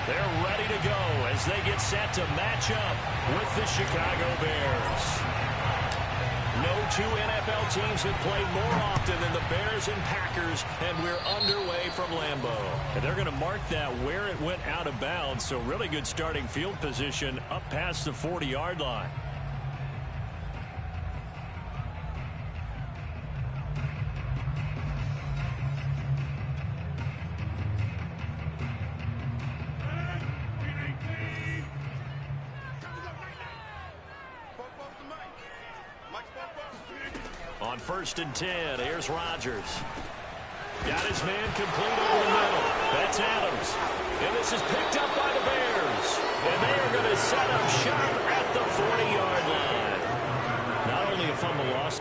They're ready to go as they get set to match up with the Chicago Bears. No two NFL teams have played more often than the Bears and Packers, and we're underway from Lambeau. And they're going to mark that where it went out of bounds, so really good starting field position up past the 40-yard line. On 1st and 10, here's Rodgers. Got his man complete over the middle. That's Adams. And this is picked up by the Bears. And they are going to set up shop at the 40-yard line. Not only a fumble loss.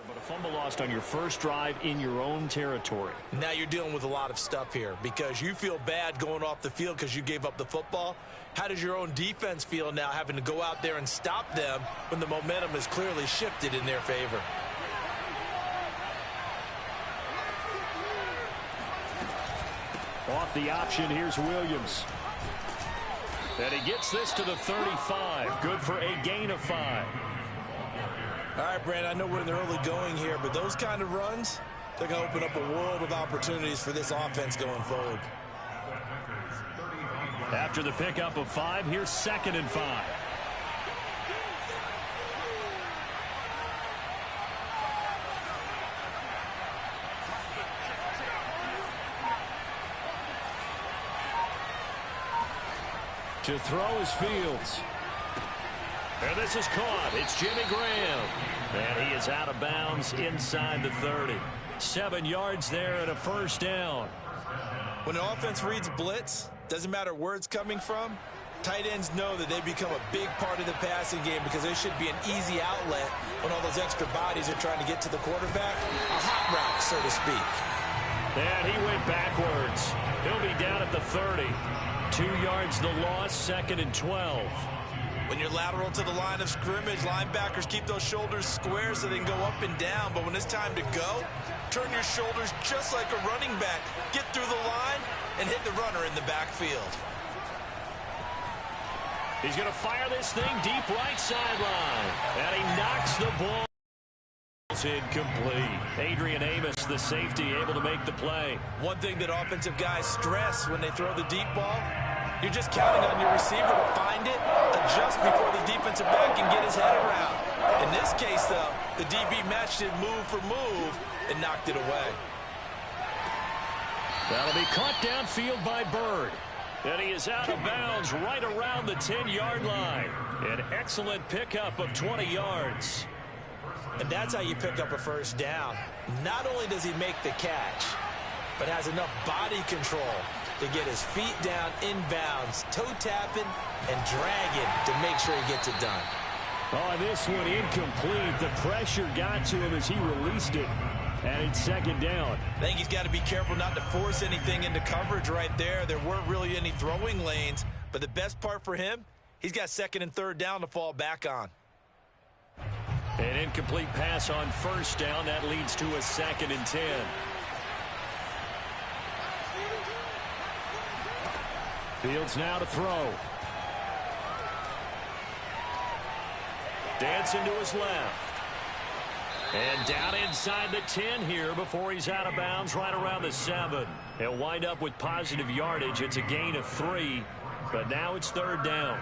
But a fumble lost on your first drive in your own territory. Now you're dealing with a lot of stuff here because you feel bad going off the field because you gave up the football. How does your own defense feel now having to go out there and stop them when the momentum is clearly shifted in their favor? Off the option, here's Williams. And he gets this to the 35. Good for a gain of 5. All right, Brandon, I know we're in the early going here, but those kind of runs, they're going to open up a world of opportunities for this offense going forward. After the pickup of 5, here's 2nd and 5. To throw is Fields. And this is caught. It's Jimmy Graham. And he is out of bounds inside the 30. 7 yards there and a first down. When an offense reads blitz, doesn't matter where it's coming from, tight ends know that they become a big part of the passing game because there should be an easy outlet when all those extra bodies are trying to get to the quarterback. A hot route, so to speak. And he went backwards. He'll be down at the 30. 2 yards the loss, 2nd and 12. When you're lateral to the line of scrimmage, linebackers keep those shoulders square so they can go up and down. But when it's time to go, turn your shoulders just like a running back. Get through the line and hit the runner in the backfield. He's going to fire this thing deep right sideline. And he knocks the ball. It's incomplete. Adrian Amos, the safety, able to make the play. One thing that offensive guys stress when they throw the deep ball, you're just counting on your receiver to find it, adjust before the defensive back can get his head around. In this case, though, the DB matched it move for move and knocked it away. That'll be caught downfield by Bird. And he is out of bounds right around the 10-yard line. An excellent pickup of 20 yards. And that's how you pick up a first down. Not only does he make the catch, but has enough body control to get his feet down inbounds, toe tapping and dragging to make sure he gets it done. Oh, this one incomplete. The pressure got to him as he released it. And it's 2nd down. I think he's got to be careful not to force anything into coverage right there. There weren't really any throwing lanes. But the best part for him, he's got 2nd and 3rd down to fall back on. An incomplete pass on 1st down. That leads to a 2nd and 10. Fields now to throw. Dancing to his left. And down inside the 10 here before he's out of bounds right around the 7. He'll wind up with positive yardage. It's a gain of 3, but now it's 3rd down.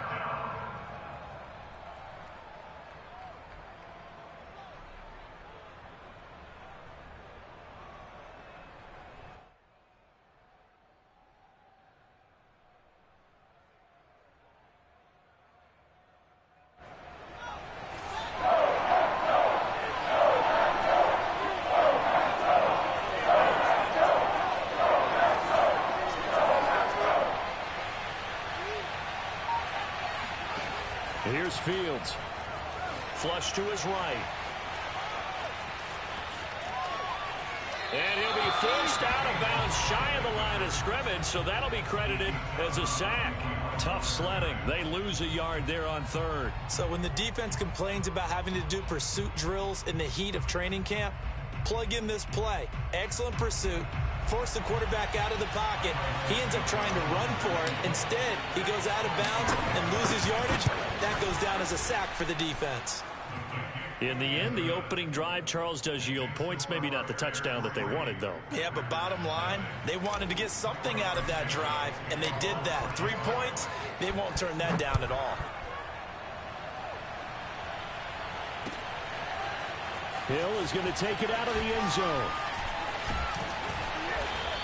Here's Fields. Flush to his right. And he'll be forced out of bounds shy of the line of scrimmage, so that'll be credited as a sack. Tough sledding. They lose a yard there on third. So when the defense complains about having to do pursuit drills in the heat of training camp, plug in this play. Excellent pursuit. Force the quarterback out of the pocket. He ends up trying to run for it. Instead, he goes out of bounds and loses yardage. That goes down as a sack for the defense. In the end, the opening drive, Charles, does yield points. Maybe not the touchdown that they wanted, though. Yeah, but bottom line, they wanted to get something out of that drive, and they did that. 3 points, they won't turn that down at all. Hill is going to take it out of the end zone.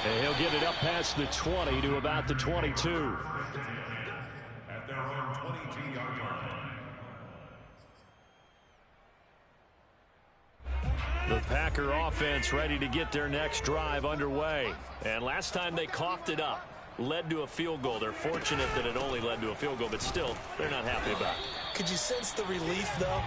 And he'll get it up past the 20 to about the 22. At their own 22-yard line. The Packer offense ready to get their next drive underway. And last time they coughed it up, led to a field goal. They're fortunate that it only led to a field goal, but still, they're not happy about it. Could you sense the relief, though,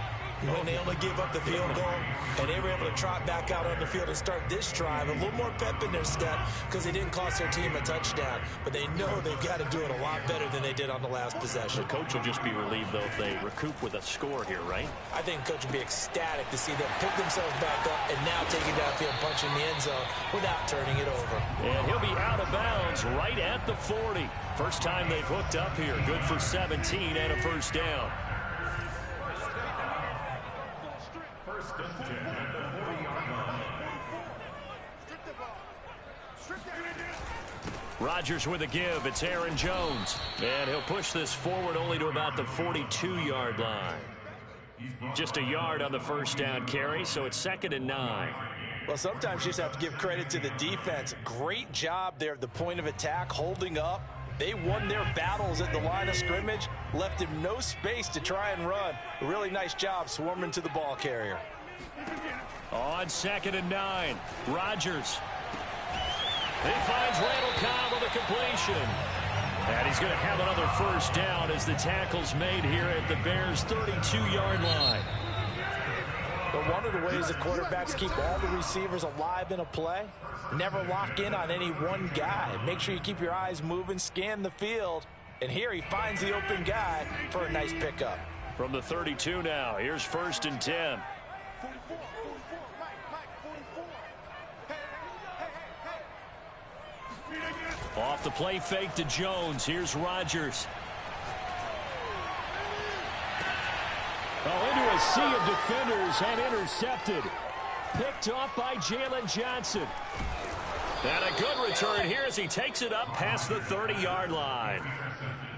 when they only gave up the field goal and they were able to trot back out on the field and start this drive? A little more pep in their step because they didn't cost their team a touchdown, but they know they've got to do it a lot better than they did on the last possession. The coach will just be relieved, though, if they recoup with a score here, right? I think the coach will be ecstatic to see them pick themselves back up and now take it downfield, punching the end zone without turning it over. And he'll be out of bounds right at the 40. First time they've hooked up here. Good for 17 and a first down. First and 10 at the 40-yard line. Rodgers with a give. It's Aaron Jones. And he'll push this forward only to about the 42-yard line. Just a yard on the first down carry, so it's 2nd and 9. Well, sometimes you just have to give credit to the defense. Great job there at the point of attack, holding up. They won their battles at the line of scrimmage, left him no space to try and run. A really nice job swarming to the ball carrier. On 2nd and 9, Rodgers. He finds Randall Cobb with a completion. And he's going to have another first down as the tackle's made here at the Bears' 32-yard line. But one of the ways the quarterbacks keep all the receivers alive in a play, never lock in on any one guy. Make sure you keep your eyes moving, scan the field. And here he finds the open guy for a nice pickup. From the 32 now, here's 1st and 10. Off the play fake to Jones. Here's Rodgers. Oh, into a sea of defenders and intercepted. Picked off by Jalen Johnson. And a good return here as he takes it up past the 30-yard line.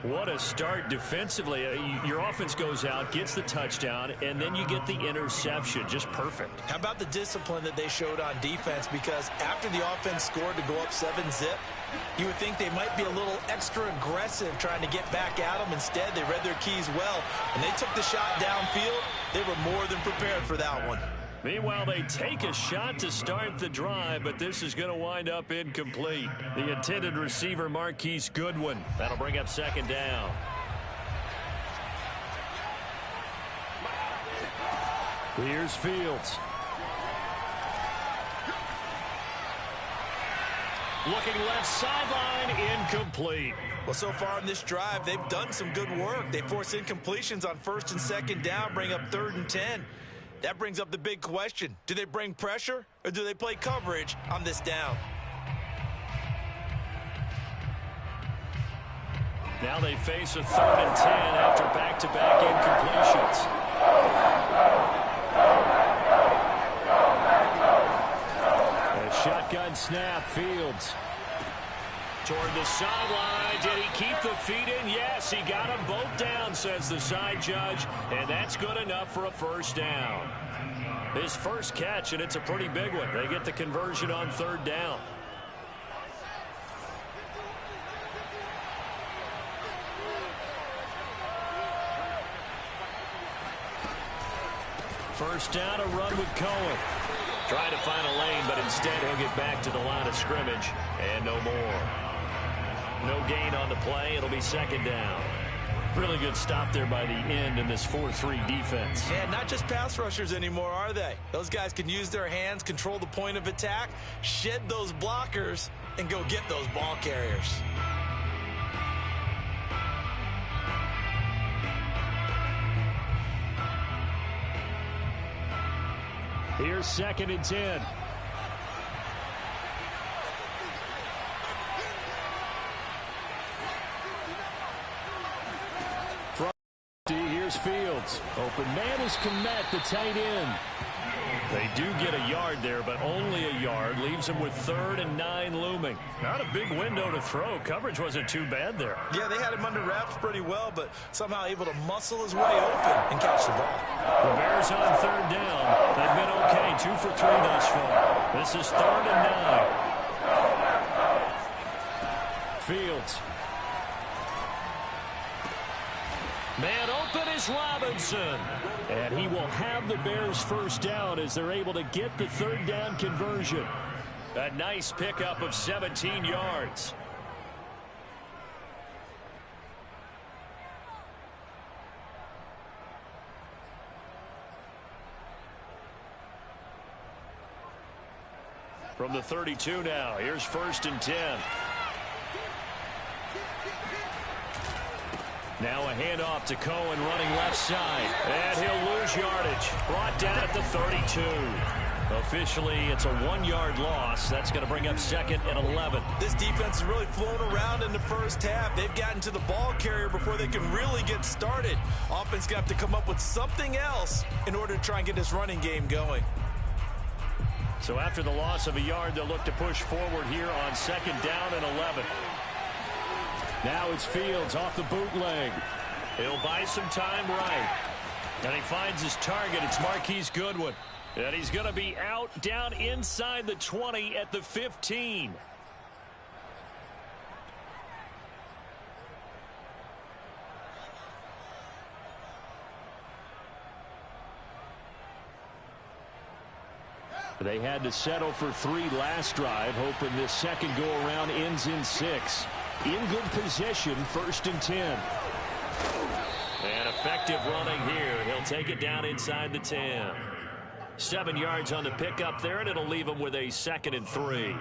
What a start defensively. Your offense goes out, gets the touchdown, and then you get the interception. Just perfect. How about the discipline that they showed on defense? Because after the offense scored to go up 7-zip, you would think they might be a little extra aggressive trying to get back at them. Instead, they read their keys well, and they took the shot downfield. They were more than prepared for that one. Meanwhile, they take a shot to start the drive, but this is going to wind up incomplete. The intended receiver, Marquise Goodwin. That'll bring up 2nd down. Here's Fields. Looking left sideline, incomplete. Well, so far in this drive, they've done some good work. They force incompletions on 1st and 2nd down, bring up 3rd and 10. That brings up the big question. Do they bring pressure or do they play coverage on this down? Now they face a 3rd and 10 after back-to-back incompletions. A shotgun snap, Fields. Toward the sideline. Did he keep the feet in? Yes, he got them both down, says the side judge, and that's good enough for a first down. His first catch, and it's a pretty big one. They get the conversion on 3rd down. First down, a run with Cohen. Trying to find a lane, but instead he'll get back to the line of scrimmage, and no more. No gain on the play. It'll be 2nd down. Really good stop there by the end in this 4-3 defense. Yeah, not just pass rushers anymore, are they? Those guys can use their hands, control the point of attack, shed those blockers, and go get those ball carriers. Here's 2nd and 10. Here's Fields. Open man is Komet, the tight end. They do get a yard there, but only a yard. Leaves them with 3rd and 9 looming. Not a big window to throw. Coverage wasn't too bad there. Yeah, they had him under wraps pretty well, but somehow able to muscle his way open and catch the ball. The Bears on 3rd down. They've been okay. 2 for 3 thus far. This is 3rd and 9. Fields. Man open is Robinson. And he will have the Bears first down as they're able to get the 3rd down conversion. A nice pickup of 17 yards. From the 32 now, here's 1st and 10. Now a handoff to Cohen running left side. And he'll lose yardage. Brought down at the 32. Officially, it's a 1-yard loss. That's going to bring up 2nd and 11. This defense has really flown around in the first half. They've gotten to the ball carrier before they can really get started. Offense going to have to come up with something else in order to try and get this running game going. So after the loss of a yard, they'll look to push forward here on 2nd down and 11. Now it's Fields off the bootleg. He'll buy some time right. And he finds his target. It's Marquise Goodwin. And he's going to be out down inside the 20 at the 15. They had to settle for 3 last drive, hoping this second go-around ends in 6. In good position, 1st and 10. And effective running here. He'll take it down inside the 10. 7 yards on the pickup there, and it'll leave him with a 2nd and 3.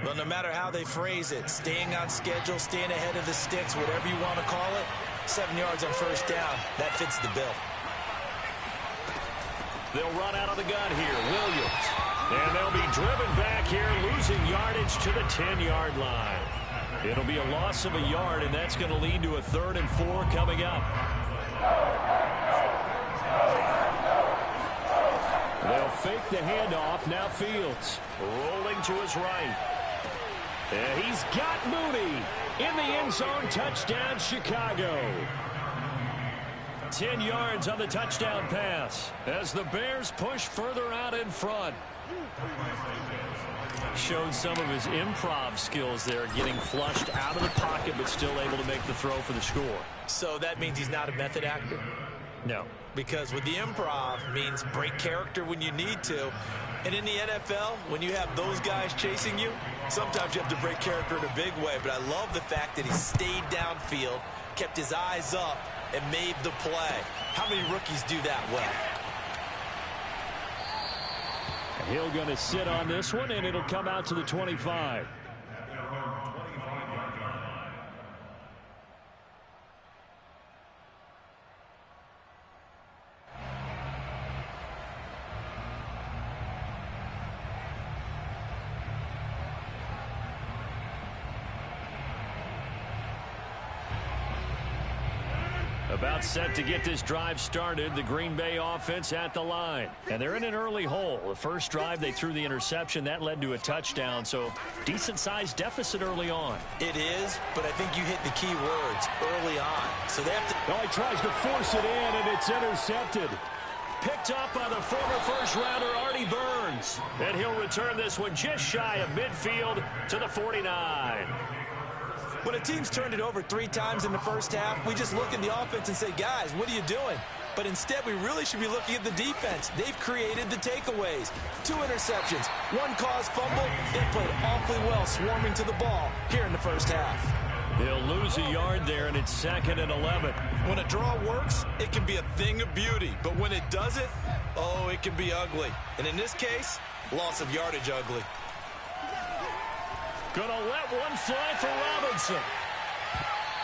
Well, no matter how they phrase it, staying on schedule, staying ahead of the sticks, whatever you want to call it, 7 yards on 1st down, that fits the bill. They'll run out of the gun here. Williams. And they'll be driven back here, losing yardage to the 10-yard line. It'll be a loss of a yard, and that's going to lead to a 3rd and 4 coming up. They'll fake the handoff. Now Fields rolling to his right. And he's got Mooney in the end zone. Touchdown, Chicago. 10 yards on the touchdown pass as the Bears push further out in front. Showed some of his improv skills there, getting flushed out of the pocket but still able to make the throw for the score. So that means he's not a method actor? No. Because with the improv means break character when you need to. And in the NFL, when you have those guys chasing you, sometimes you have to break character in a big way. But I love the fact that he stayed downfield, kept his eyes up, and made the play. How many rookies do that well? He'll going to sit on this one, and it'll come out to the 25. About set to get this drive started. The Green Bay offense at the line. And they're in an early hole. The first drive, they threw the interception. That led to a touchdown. So decent-sized deficit early on. It is, but I think you hit the key words early on. So they have to... Well, he tries to force it in, and it's intercepted. Picked up by the former first-rounder, Artie Burns. And he'll return this one just shy of midfield to the 49. When a team's turned it over 3 times in the first half, we just look at the offense and say, guys, what are you doing? But instead, we really should be looking at the defense. They've created the takeaways. 2 interceptions, 1 caused fumble. They played awfully well swarming to the ball here in the first half. He'll lose a yard there, and it's 2nd and 11. When a draw works, it can be a thing of beauty. But when it doesn't, oh, it can be ugly. And in this case, loss of yardage ugly. Gonna let one fly for Robinson.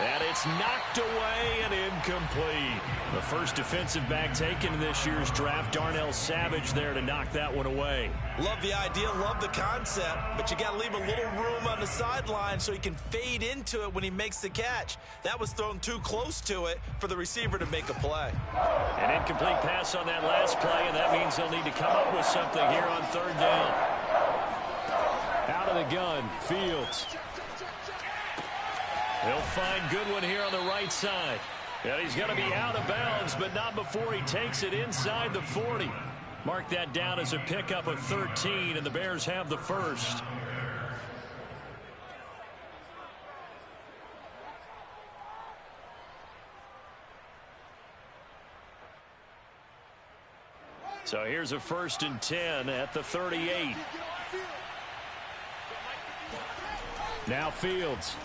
And it's knocked away and incomplete. The first defensive back taken in this year's draft, Darnell Savage there to knock that one away. Love the idea, love the concept, but you got to leave a little room on the sideline so he can fade into it when he makes the catch. That was thrown too close to it for the receiver to make a play. An incomplete pass on that last play, and that means they'll need to come up with something here on 3rd down. Out of the gun, Fields. He'll find Goodwin here on the right side. And he's going to be out of bounds, but not before he takes it inside the 40. Mark that down as a pickup of 13, and the Bears have the first. So here's a 1st and 10 at the 38. Now Fields.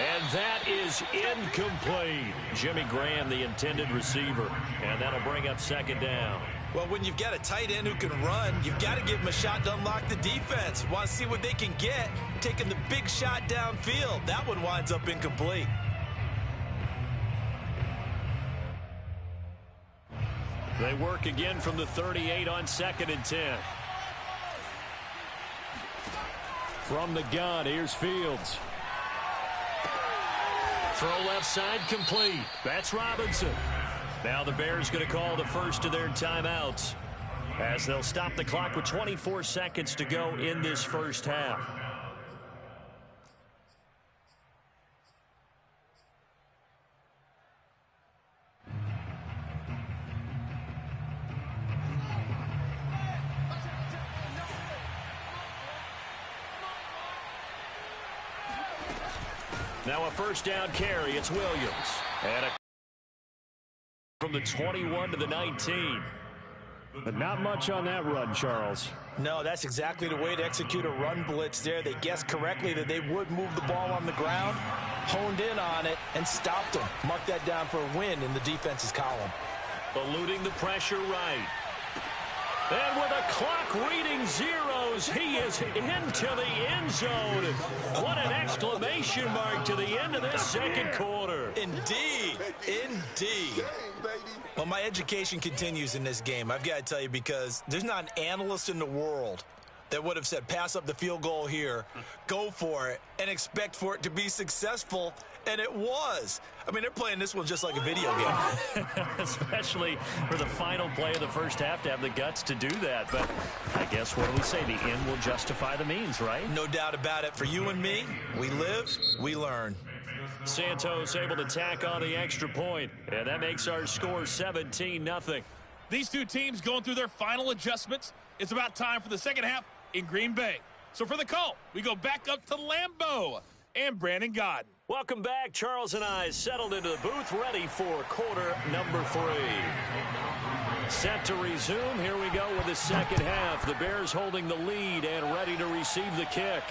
And that is incomplete. Jimmy Graham, the intended receiver. And that'll bring up 2nd down. Well, when you've got a tight end who can run, you've got to give him a shot to unlock the defense. Want to see what they can get, taking the big shot downfield. That one winds up incomplete. They work again from the 38 on 2nd and 10. From the gun, here's Fields. Throw left side complete. That's Robinson. Now the Bears going to call the first of their timeouts as they'll stop the clock with 24 seconds to go in this first half. Now a 1st down carry. It's Williams. And from the 21 to the 19. But not much on that run, Charles. No, that's exactly the way to execute a run blitz there. They guessed correctly that they would move the ball on the ground, honed in on it, and stopped them. Mark that down for a win in the defense's column. Eluding the pressure right. And with a clock reading zeros, he is into the end zone. What an exclamation mark to the end of this 2nd quarter. Indeed. Indeed. Well, my education continues in this game. I've got to tell you, because there's not an analyst in the world that would have said pass up the field goal here, go for it, and expect for it to be successful. And it was. I mean, they're playing this one just like a video game. Especially for the final play of the first half to have the guts to do that. But I guess what do we say? The end will justify the means, right? No doubt about it. For you and me, we live, we learn. Santos able to tack on the extra point. And that makes our score 17-0. These two teams going through their final adjustments. It's about time for the second half in Green Bay. So for the call, we go back up to Lambeau and Brandon Godden. Welcome back. Charles and I settled into the booth, ready for quarter number 3. Set to resume. Here we go with the second half. The Bears holding the lead and ready to receive the kick.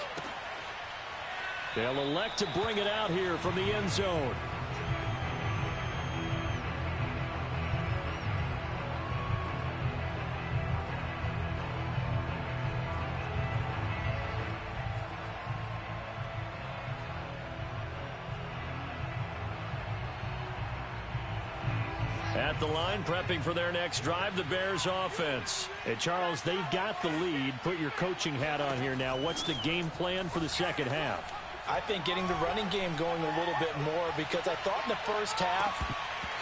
They'll elect to bring it out here from the end zone. At the line, prepping for their next drive, the Bears offense. And Charles, they've got the lead. Put your coaching hat on here now. What's the game plan for the second half? I think getting the running game going a little bit more, because I thought in the first half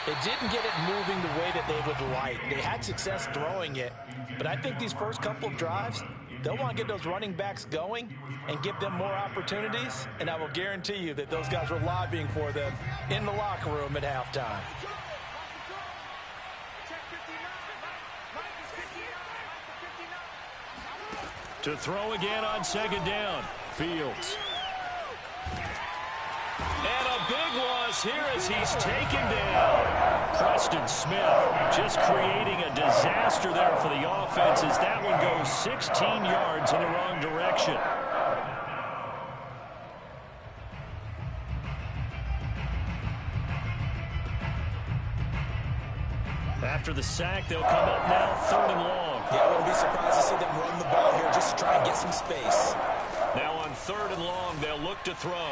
it didn't get it moving the way that they would like. They had success throwing it, but I think these first couple of drives, they'll want to get those running backs going and give them more opportunities, and I will guarantee you that those guys were lobbying for them in the locker room at halftime. To throw again on second down. Fields. And a big loss here as he's taken down. Preston Smith just creating a disaster there for the offense as that one goes 16 yards in the wrong direction. After the sack, they'll come up now 3rd and long. Yeah, I wouldn't be surprised to see them run the ball here just to try and get some space. Now on 3rd and long, they'll look to throw.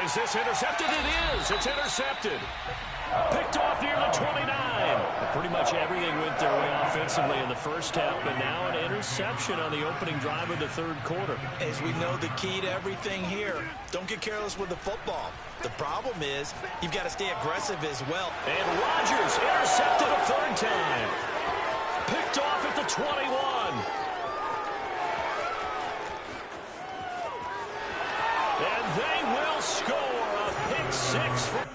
Is this intercepted? It is. It's intercepted. Picked off near the 29. Pretty much everything went their way offensively in the first half, but now an interception on the opening drive of the 3rd quarter. As we know, the key to everything here, don't get careless with the football. The problem is you've got to stay aggressive as well. And Rodgers intercepted a 3rd time. Picked off at the 21. And they will score a pick 6 for...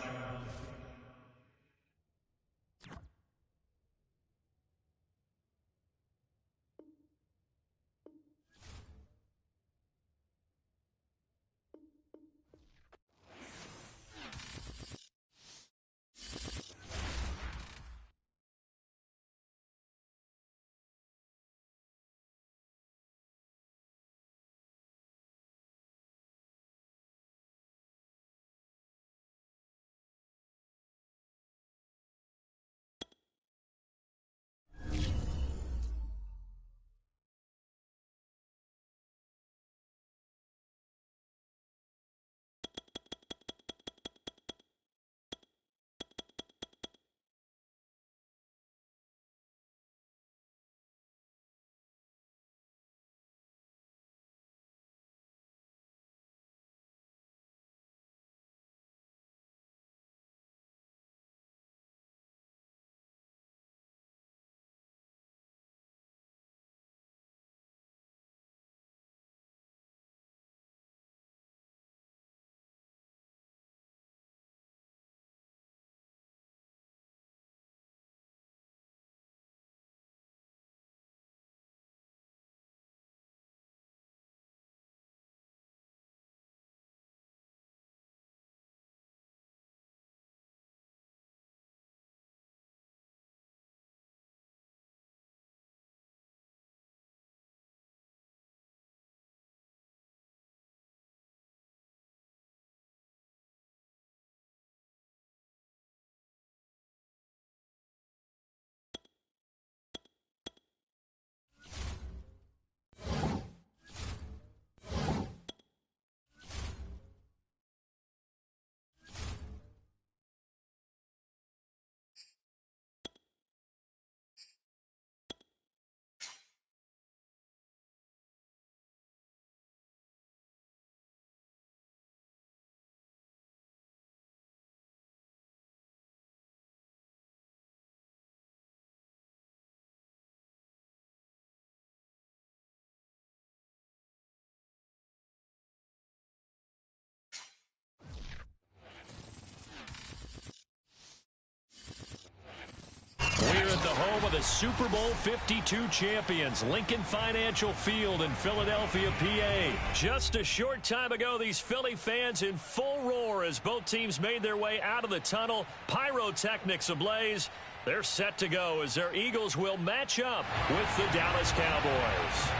We're at the home of the Super Bowl 52 champions, Lincoln Financial Field in Philadelphia, PA. Just a short time ago, these Philly fans in full roar as both teams made their way out of the tunnel. Pyrotechnics ablaze. They're set to go as their Eagles will match up with the Dallas Cowboys.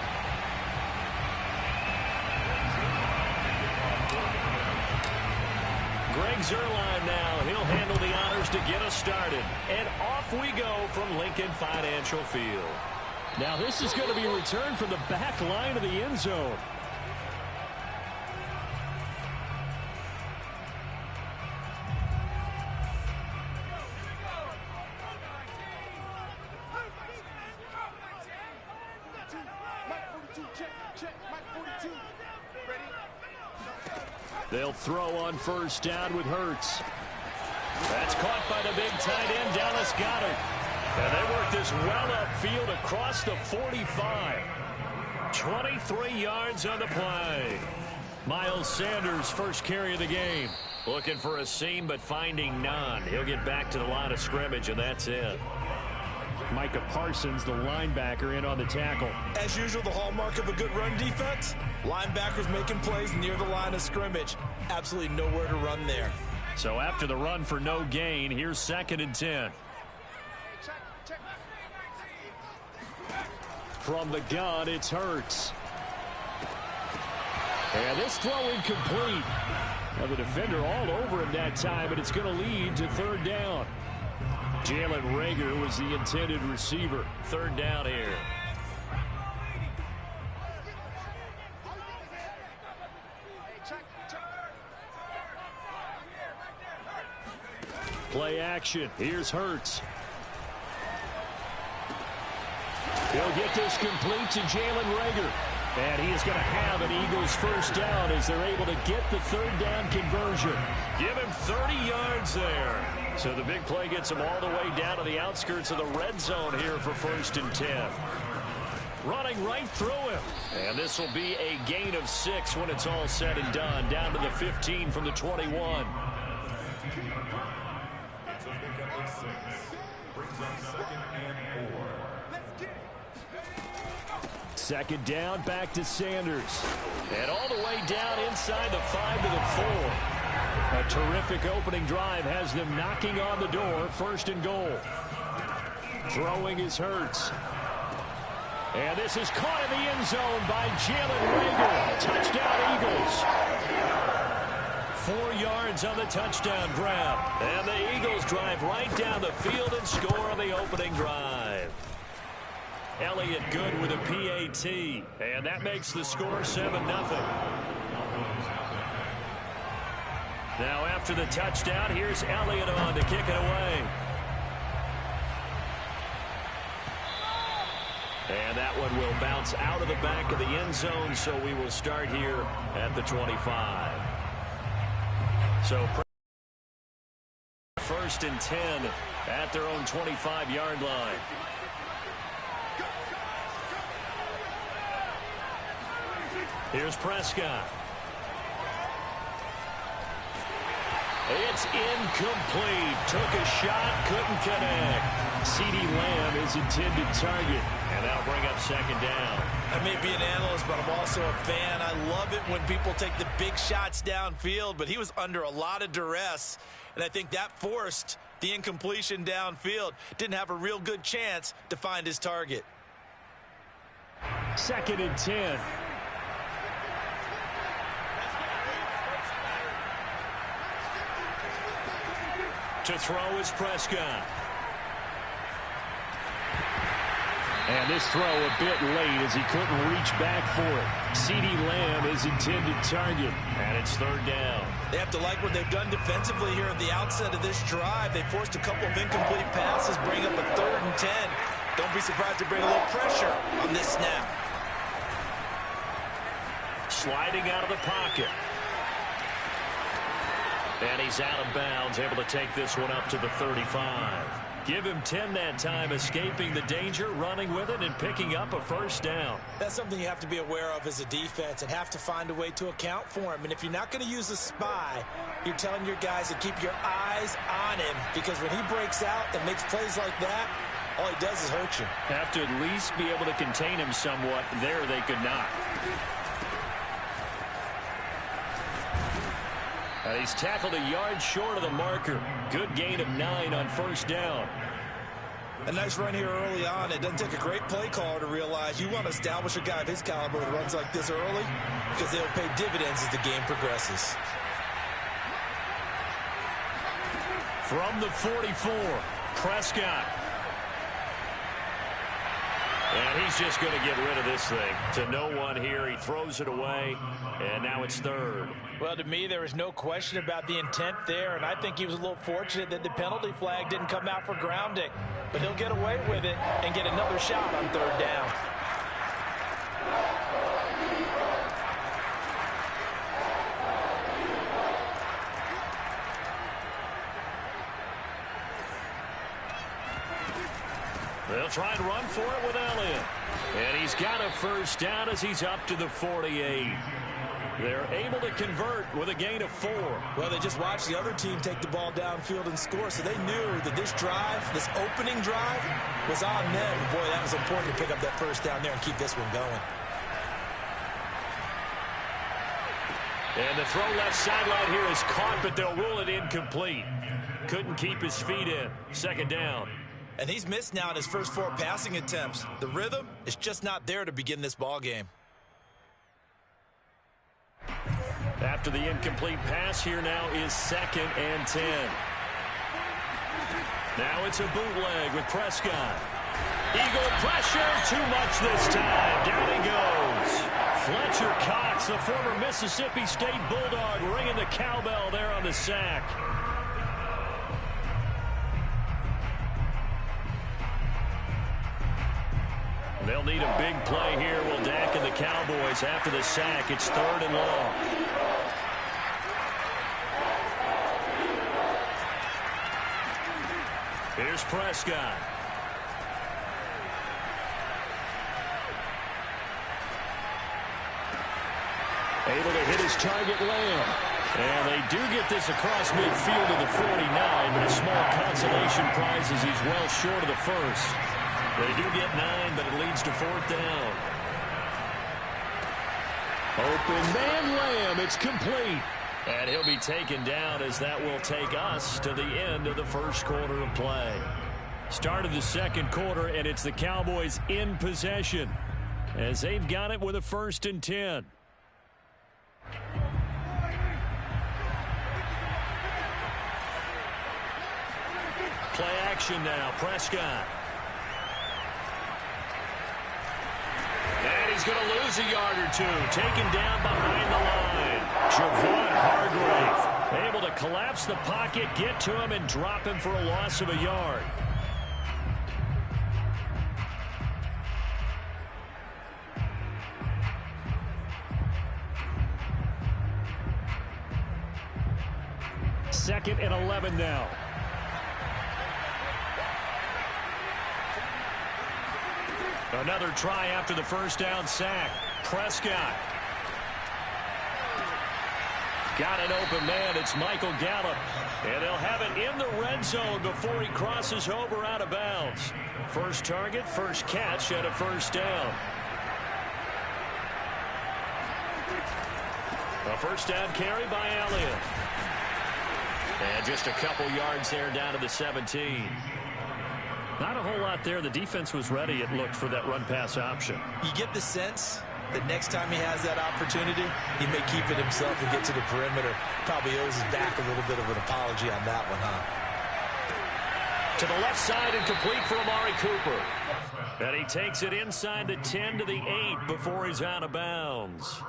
Greg Zuerlein now. He'll handle the honors to get us started. And off we go from Lincoln Financial Field. Now this is going to be returned from the back line of the end zone. They'll throw on first down with Hurts. That's caught by the big tight end, Dallas Goedert. And they work this well upfield across the 45. 23 yards on the play. Miles Sanders, first carry of the game. Looking for a seam, but finding none. He'll get back to the line of scrimmage, and that's it. Micah Parsons, the linebacker, in on the tackle. As usual, the hallmark of a good run defense, linebackers making plays near the line of scrimmage. Absolutely nowhere to run there. So after the run for no gain, here's 2nd and 10. From the gun, it's Hurts. And this throw incomplete. Now the defender all over him that time, but it's going to lead to 3rd down. Jalen Reagor was the intended receiver. Third down here. Play action. Here's Hurts. He'll get this complete to Jalen Reagor. And he is going to have an Eagles first down as they're able to get the third down conversion. Give him 30 yards there. So the big play gets him all the way down to the outskirts of the red zone here for 1st and 10. Running right through him. And this will be a gain of 6 when it's all said and done. Down to the 15 from the 21. Second down, back to Sanders. And all the way down inside the 5 to the 4. A terrific opening drive has them knocking on the door. 1st and goal. Throwing is Hurts. And this is caught in the end zone by Jalen Reagor. Touchdown, Eagles. 4 yards on the touchdown grab. And the Eagles drive right down the field and score on the opening drive. Elliott good with a PAT. And that makes the score 7-0. Now after the touchdown, here's Elliott on to kick it away. And that one will bounce out of the back of the end zone, so we will start here at the 25. So 1st and 10 at their own 25-yard line. Here's Prescott. It's incomplete. Took a shot, couldn't connect. CeeDee Lamb is intended target, and that'll bring up 2nd down. I may be an analyst, but I'm also a fan. I love it when people take the big shots downfield, but he was under a lot of duress, and I think that forced the incompletion downfield. Didn't have a real good chance to find his target. 2nd and 10. To throw is Prescott. And this throw a bit late as he couldn't reach back for it. CeeDee Lamb is intended target, and it's 3rd down. They have to like what they've done defensively here at the outset of this drive. They forced a couple of incomplete passes, bring up a 3rd and 10. Don't be surprised to bring a little pressure on this snap. Sliding out of the pocket. And he's out of bounds, able to take this one up to the 35. Give him 10 that time, escaping the danger, running with it, and picking up a 1st down. That's something you have to be aware of as a defense and have to find a way to account for him. And if you're not going to use a spy, you're telling your guys to keep your eyes on him, because when he breaks out and makes plays like that, all he does is hurt you. Have to at least be able to contain him somewhat. There they could not. And he's tackled a yard short of the marker. Good gain of 9 on 1st down. A nice run here early on. It doesn't take a great play caller to realize you want to establish a guy of his caliber that runs like this early, because they'll pay dividends as the game progresses. From the 44, Prescott. And he's just going to get rid of this thing to no one here. He throws it away, and now it's 3rd. Well, to me, there was no question about the intent there, and I think he was a little fortunate that the penalty flag didn't come out for grounding. But he'll get away with it and get another shot on 3rd down. They'll try and run for it with Elliott. And he's got a 1st down as he's up to the 48. They're able to convert with a gain of 4. Well, they just watched the other team take the ball downfield and score, so they knew that this drive, this opening drive, was on them. And boy, that was important to pick up that 1st down there and keep this one going. And the throw left sideline here is caught, but they'll rule it incomplete. Couldn't keep his feet in. 2nd down. And he's missed now in his first 4 passing attempts. The rhythm is just not there to begin this ball game. After the incomplete pass, here now is 2nd and 10. Now it's a bootleg with Prescott. Eagle pressure, too much this time. Down he goes. Fletcher Cox, the former Mississippi State Bulldog, ringing the cowbell there on the sack. They'll need a big play here. Will Dak and the Cowboys after the sack. It's 3rd and long. Here's Prescott. Able to hit his target, Lamb. And they do get this across midfield to the 49, but a small consolation prize as he's well short of the first. They do get 9, but it leads to 4th down. Open man, Lamb. It's complete. And he'll be taken down as that will take us to the end of the first quarter of play. Start of the second quarter, and it's the Cowboys in possession as they've got it with a 1st and 10. Play action now. Prescott. And he's going to lose a yard or two. Taken down behind the line. Javon Hargrave able to collapse the pocket, get to him, and drop him for a loss of a yard. Second and 11 now. Another try after the first down sack. Prescott. Got an open man. It's Michael Gallup. And they'll have it in the red zone before he crosses over out of bounds. First target, first catch, and a first down. A first down carry by Elliott. And just a couple yards there down to the 17. Not a whole lot there. The defense was ready, it looked, for that run-pass option. You get the sense that next time he has that opportunity, he may keep it himself and get to the perimeter. Probably owes his back a little bit of an apology on that one, huh? To the left side and complete for Amari Cooper. And he takes it inside the 10 to the 8 before he's out of bounds.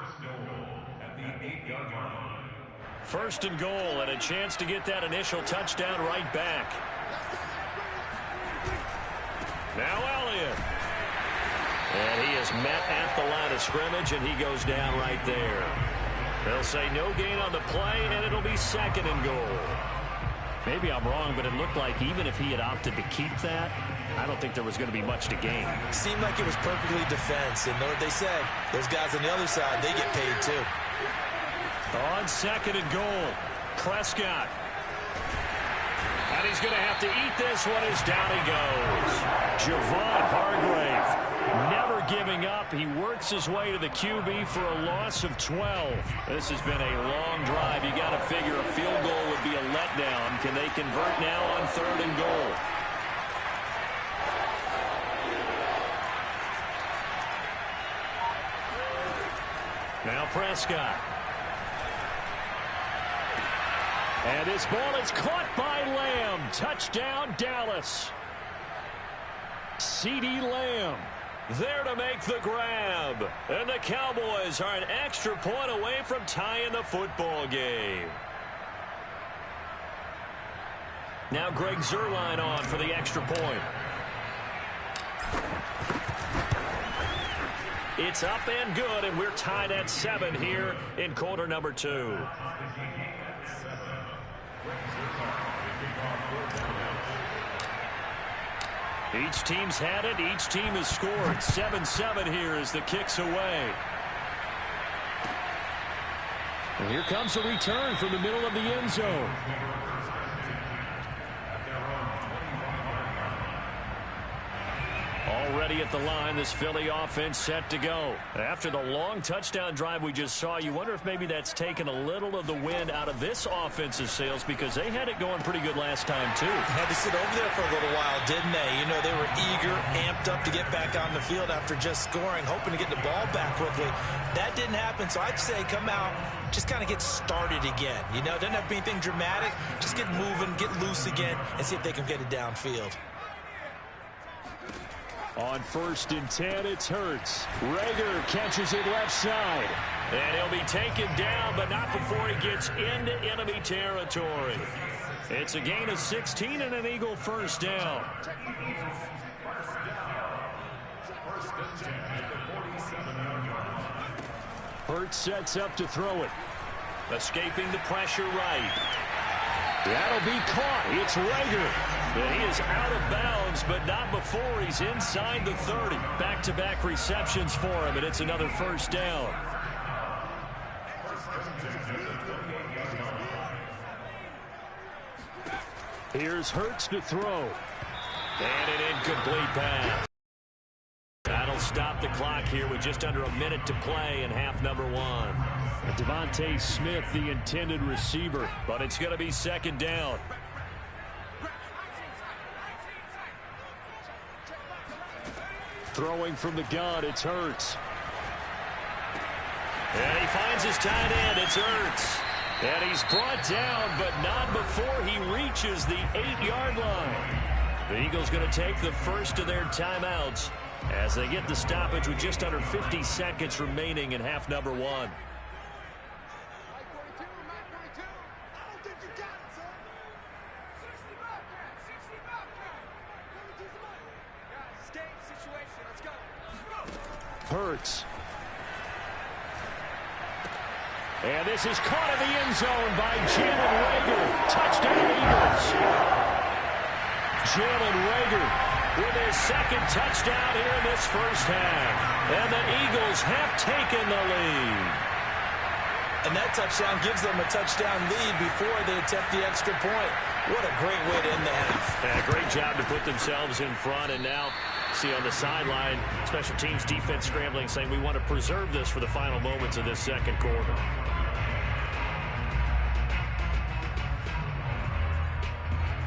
First and goal, and a chance to get that initial touchdown right back. Now Elliott. And he is met at the line of scrimmage, and he goes down right there. They'll say no gain on the play, and it'll be second and goal. Maybe I'm wrong, but it looked like even if he had opted to keep that, I don't think there was going to be much to gain. Seemed like it was perfectly defense, and know what they say. Those guys on the other side, they get paid too. On second and goal, Prescott. And he's going to have to eat this one as down he goes. Javon Hargrave, never giving up. He works his way to the QB for a loss of 12. This has been a long drive. You got to figure a field goal would be a letdown. Can they convert now on third and goal? Now Prescott. And this ball is caught by Lamb. Touchdown, Dallas. CeeDee Lamb there to make the grab. And the Cowboys are an extra point away from tying the football game. Now Greg Zuerlein on for the extra point. It's up and good, and we're tied at 7 here in quarter number 2. Each team's had it. Each team has scored. 7-7 here as the kick's away. And here comes a return from the middle of the end zone. ready at the line. This Philly offense set to go. After the long touchdown drive we just saw, you wonder if maybe that's taken a little of the wind out of this offense's sails, because they had it going pretty good last time too. Had to sit over there for a little while, didn't they? You know, they were eager, amped up to get back on the field after just scoring, hoping to get the ball back quickly. That didn't happen, so I'd say come out, just kind of get started again. You know, doesn't have to be anything dramatic. Just get moving, get loose again, and see if they can get it downfield. On 1st and 10, it's Hurts. Rager catches it left side. And he'll be taken down, but not before he gets into enemy territory. It's a gain of 16 and an Eagle first down. Hurts sets up to throw it. Escaping the pressure right. That'll be caught. It's Rager. And he is out of bounds, but not before he's inside the 30. Back-to-back receptions for him, and it's another first down. Here's Hurts to throw. And an incomplete pass. That'll stop the clock here with just under a minute to play in half number 1. Devontae Smith, the intended receiver, but it's going to be second down. Throwing from the gun, it's Hurts. And he finds his tight end, it's Hurts. And he's brought down, but not before he reaches the 8-yard line. The Eagles going to take the first of their timeouts as they get the stoppage with just under 50 seconds remaining in half number 1. Hurts. And this is caught in the end zone by Jalen Rager. Touchdown Eagles. Jalen Rager with his second touchdown here in this first half. And the Eagles have taken the lead. And that touchdown gives them a touchdown lead before they attempt the extra point. What a great way to end the half. And a great job to put themselves in front, and now see on the sideline, special teams defense scrambling, saying we want to preserve this for the final moments of this second quarter.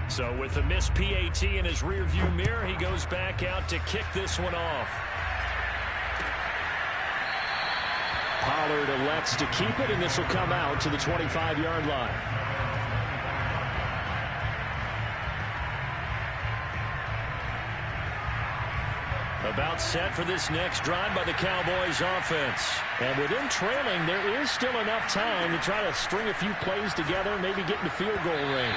So with the missed PAT in his rearview mirror, he goes back out to kick this one off. Pollard elects to keep it, and this will come out to the 25-yard line. About set for this next drive by the Cowboys offense. And with them trailing, there is still enough time to try to string a few plays together, maybe get into field goal range.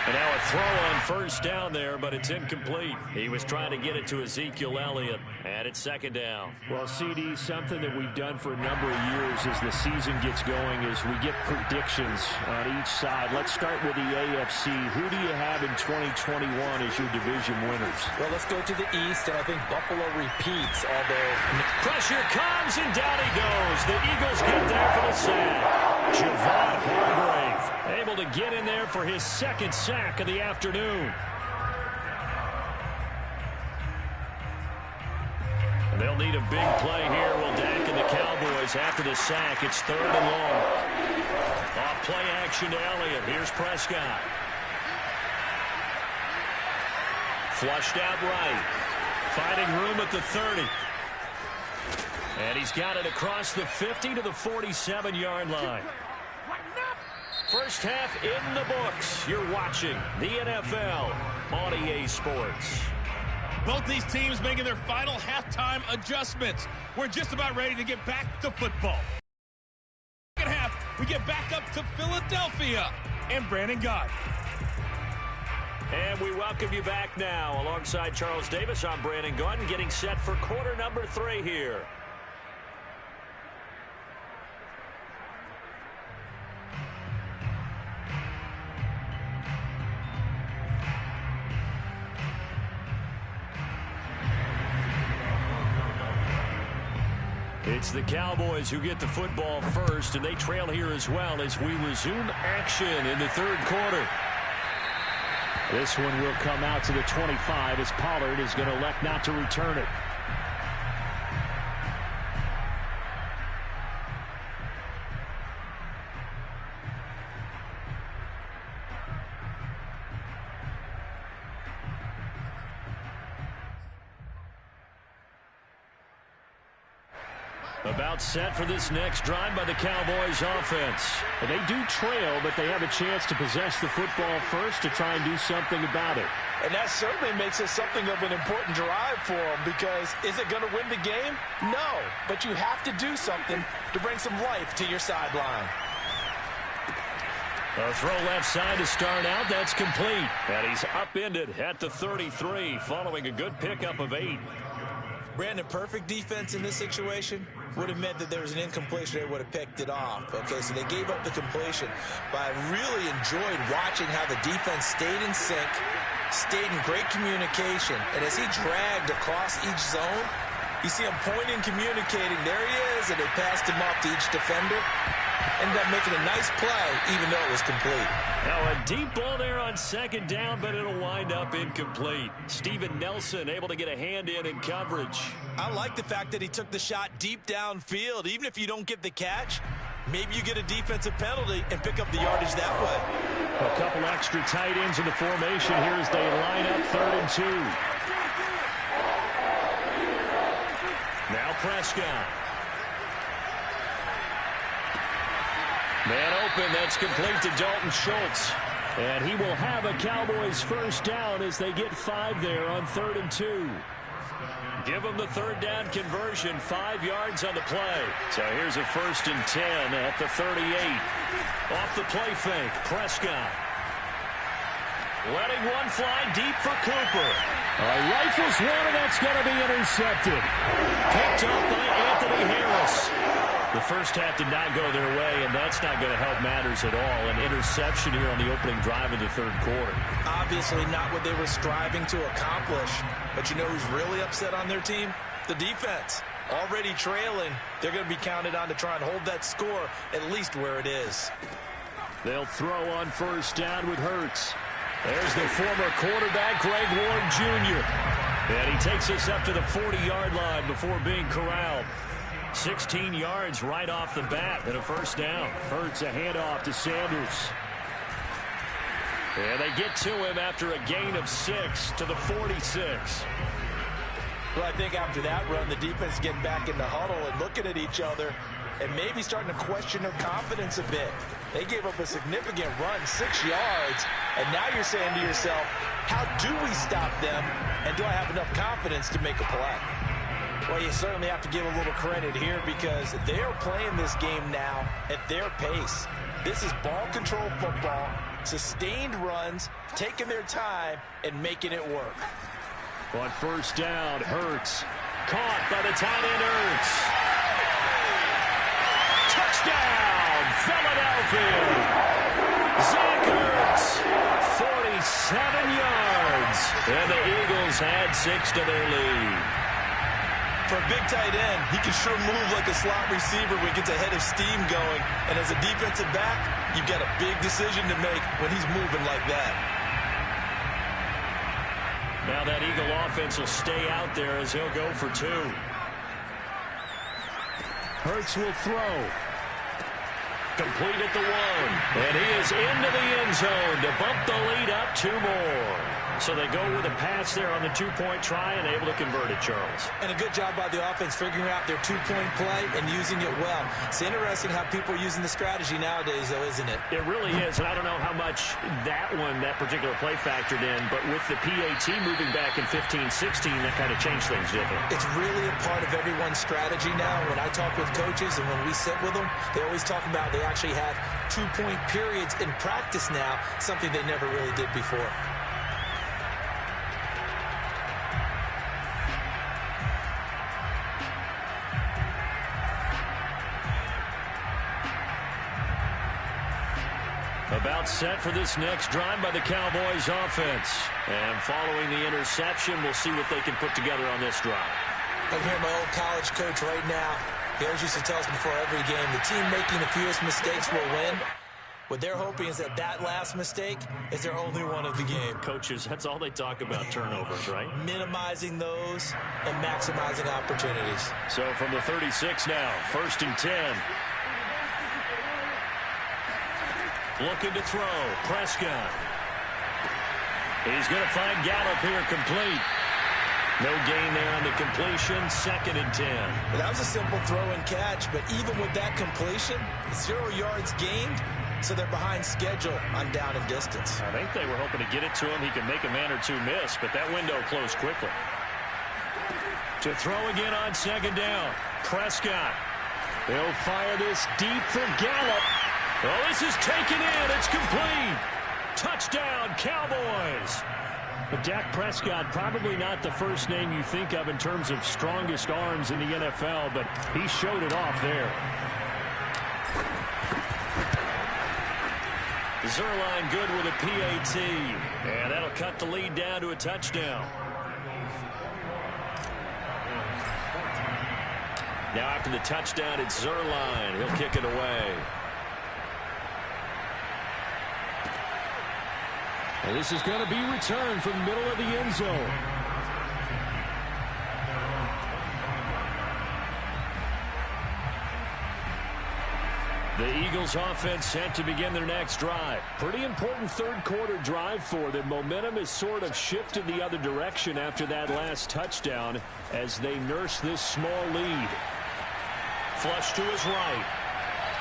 And now a throw on first down there, but it's incomplete. He was trying to get it to Ezekiel Elliott, and it's second down. Well, CD, something that we've done for a number of years as the season gets going is we get predictions on each side. Let's start with the AFC. Who do you have in 2021 as your division winners? Well, let's go to the East, and I think Buffalo repeats, although pressure comes, and down he goes. The Eagles get there for the sack. Javon Hargrave able to get in there for his second sack of the afternoon. And they'll need a big play here. Will Dak and the Cowboys after the sack. It's third and long. Off play action to Elliott. Here's Prescott. Flushed out right. Finding room at the 30. And he's got it across the 50 to the 47-yard line. First half in the books. You're watching the NFL on EA Sports. Both these teams making their final halftime adjustments. We're just about ready to get back to football. Second half, we get back up to Philadelphia and Brandon Gott. And we welcome you back now. Alongside Charles Davis, I'm Brandon Gott, getting set for quarter number 3 here. It's the Cowboys who get the football first, and they trail here as well as we resume action in the third quarter. This one will come out to the 25 as Pollard is going to elect not to return it. About set for this next drive by the Cowboys offense. They do trail, but they have a chance to possess the football first to try and do something about it. And that certainly makes it something of an important drive for them, because is it going to win the game? No, but you have to do something to bring some life to your sideline. A throw left side to start out. That's complete. And he's upended at the 33 following a good pickup of 8. Brandon, perfect defense in this situation would have meant that there was an incompletion. They would have picked it off. Okay, so they gave up the completion. But I really enjoyed watching how the defense stayed in sync, stayed in great communication. And as he dragged across each zone, you see him pointing, communicating. There he is, and they passed him up to each defender. Ended up making a nice play, even though it was complete. Now a deep ball there on second down, but it'll wind up incomplete. Steven Nelson able to get a hand in coverage. I like the fact that he took the shot deep downfield. Even if you don't get the catch, maybe you get a defensive penalty and pick up the yardage that way. A couple extra tight ends in the formation here as they line up 3rd and 2. Now Prescott. Man open, that's complete to Dalton Schultz. And he will have a Cowboys first down as they get 5 there on 3rd and 2. Give them the 3rd down conversion, 5 yards on the play. So here's a 1st and 10 at the 38. Off the play fake, Prescott. Letting one fly deep for Cooper. Rifles one, and that's going to be intercepted. Picked up by Anthony Harris. The first half did not go their way, and that's not going to help matters at all. An interception here on the opening drive of the 3rd quarter. Obviously not what they were striving to accomplish. But you know who's really upset on their team? The defense. Already trailing, they're going to be counted on to try and hold that score at least where it is. They'll throw on 1st down with Hurts. There's the former quarterback, Greg Ward Jr. And he takes us up to the 40-yard line before being corralled. 16 yards right off the bat and a 1st down. Hurts a handoff to Sanders. And they get to him after a gain of 6 to the 46. Well, I think after that run, the defense getting back in the huddle and looking at each other and maybe starting to question their confidence a bit. They gave up a significant run, 6 yards, and now you're saying to yourself, how do we stop them, and do I have enough confidence to make a play? Well, you certainly have to give a little credit here because they're playing this game now at their pace. This is ball control football, sustained runs, taking their time, and making it work. On 1st down, Hurts. Caught by the tight end, Hurts. Touchdown, Philadelphia. Zach Ertz, 47 yards. And the Eagles add 6 to their lead. For a big tight end, he can sure move like a slot receiver when he gets a head of steam going. And as a defensive back, you've got a big decision to make when he's moving like that. Now that Eagle offense will stay out there as he'll go for 2. Hurts will throw. Complete at the 1. And he is into the end zone to bump the lead up 2 more. So they go with a pass there on the 2-point try and able to convert it, Charles. And a good job by the offense figuring out their 2-point play and using it well. It's interesting how people are using the strategy nowadays, though, isn't it? It really is, and I don't know how much that particular play factored in, but with the PAT moving back in 15-16, that kind of changed things, didn't it? It's really a part of everyone's strategy now. When I talk with coaches and when we sit with them, they always talk about they actually have 2-point periods in practice now, something they never really did before. About set for this next drive by the Cowboys offense. And following the interception, we'll see what they can put together on this drive. I'm hearing my old college coach right now. He always used to tell us before every game, the team making the fewest mistakes will win. What they're hoping is that that last mistake is their only one of the game. Coaches, that's all they talk about, turnovers, right? Minimizing those and maximizing opportunities. So from the 36 now, 1st and 10. Looking to throw. Prescott. He's going to find Gallup here complete. No gain there on the completion. 2nd and 10. That was a simple throw and catch, but even with that completion, 0 yards gained. So they're behind schedule on down and distance. I think they were hoping to get it to him. He could make a man or two miss, but that window closed quickly. To throw again on 2nd down. Prescott. They'll fire this deep for Gallup. Oh, this is taken in. It's complete. Touchdown, Cowboys. But Dak Prescott, probably not the first name you think of in terms of strongest arms in the NFL, but he showed it off there. Zerline good with a PAT. And that'll cut the lead down to a touchdown. Now after the touchdown, it's Zerline. He'll kick it away. And this is going to be returned from the middle of the end zone. The Eagles offense set to begin their next drive. Pretty important third quarter drive for them. Momentum has sort of shifted the other direction after that last touchdown as they nurse this small lead. Flush to his right.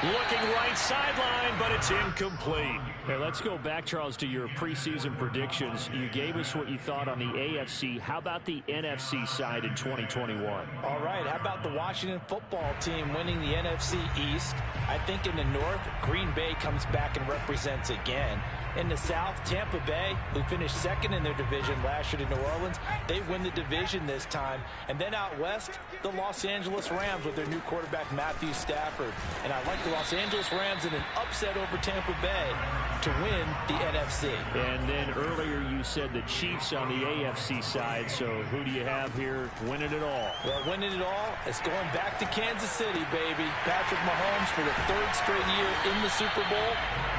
Looking right sideline, but it's incomplete. Hey, let's go back, Charles, to your preseason predictions. You gave us what you thought on the AFC. How about the NFC side in 2021? All right, how about the Washington football team winning the NFC East? I think in the North, Green Bay comes back and represents again. In the South, Tampa Bay, who finished 2nd in their division last year to New Orleans, they win the division this time. And then out West, the Los Angeles Rams with their new quarterback, Matthew Stafford. And I like the Los Angeles Rams in an upset over Tampa Bay to win the NFC. And then earlier you said the Chiefs on the AFC side, so who do you have here winning it all? Well, winning it all is going back to Kansas City, baby. Patrick Mahomes for the 3rd straight year in the Super Bowl.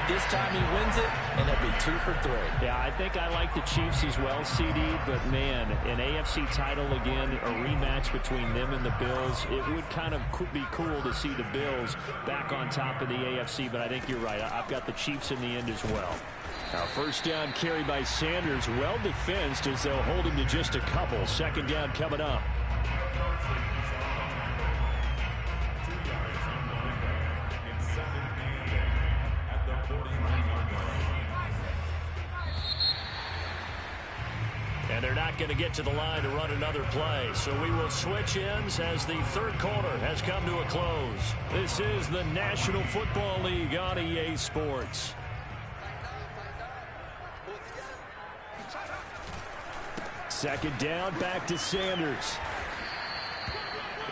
This time he wins it, and it'll be 2 for 3. Yeah, I think I like the Chiefs as well, CD, but man, an AFC title again, a rematch between them and the Bills. It would kind of be cool to see the Bills back on top of the AFC, but I think you're right. I've got the Chiefs in the end as well. Now, 1st down carry by Sanders, well defensed as they'll hold him to just a couple. 2nd down coming up. And they're not going to get to the line to run another play. So we will switch ends as the third quarter has come to a close. This is the National Football League on EA Sports. Second down, back to Sanders.